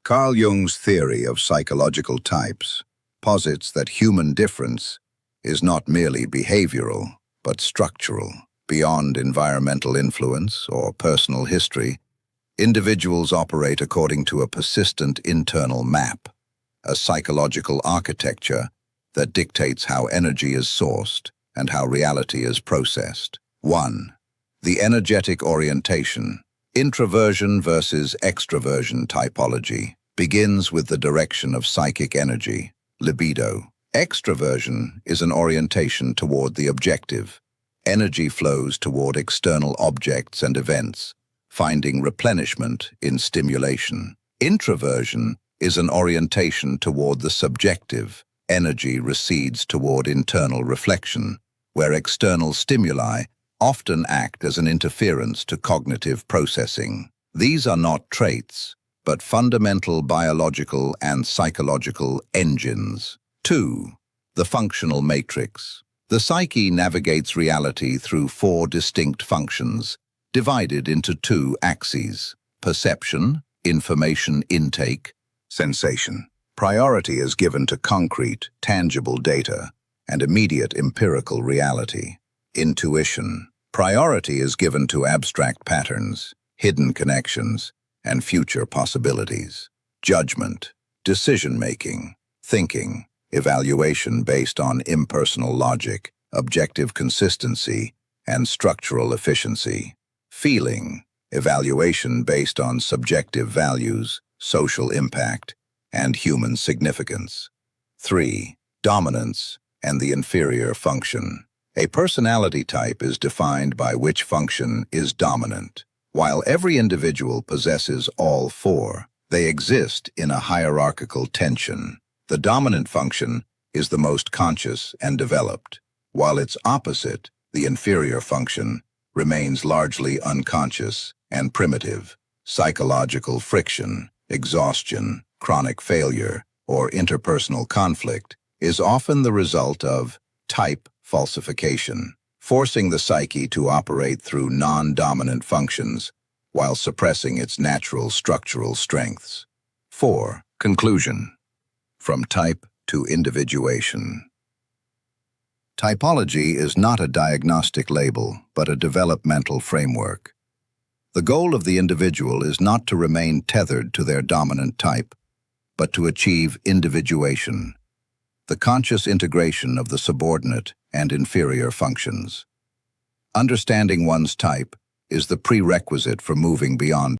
Carl Jung's theory of psychological types posits that human difference is not merely behavioral, but structural. Beyond environmental influence or personal history, individuals operate according to a persistent internal map, a psychological architecture that dictates how energy is sourced and how reality is processed. 1. The energetic orientation. Introversion versus extroversion typology begins with the direction of psychic energy, libido. Extroversion is an orientation toward the objective. Energy flows toward external objects and events, finding replenishment in stimulation. Introversion is an orientation toward the subjective. Energy recedes toward internal reflection, where external stimuli often act as an interference to cognitive processing. These are not traits, but fundamental biological and psychological engines. 2. The functional matrix. The psyche navigates reality through 4 distinct functions, divided into 2 axes: perception, information intake, sensation. Priority is given to concrete, tangible data and immediate empirical reality. Intuition. Priority is given to abstract patterns, hidden connections, and future possibilities. Judgment. Decision-making, thinking, evaluation based on impersonal logic, objective consistency, and structural efficiency. Feeling. Evaluation based on subjective values, social impact, and human significance. 3. Dominance and the inferior function. A personality type is defined by which function is dominant. While every individual possesses all 4, they exist in a hierarchical tension. The dominant function is the most conscious and developed, while its opposite, the inferior function, remains largely unconscious and primitive. Psychological friction, exhaustion, chronic failure, or interpersonal conflict is often the result of type falsification, forcing the psyche to operate through non-dominant functions while suppressing its natural structural strengths. 4. Conclusion. From type to individuation. Typology is not a diagnostic label, but a developmental framework. The goal of the individual is not to remain tethered to their dominant type, but to achieve individuation, the conscious integration of the subordinate and inferior functions. Understanding one's type is the prerequisite for moving beyond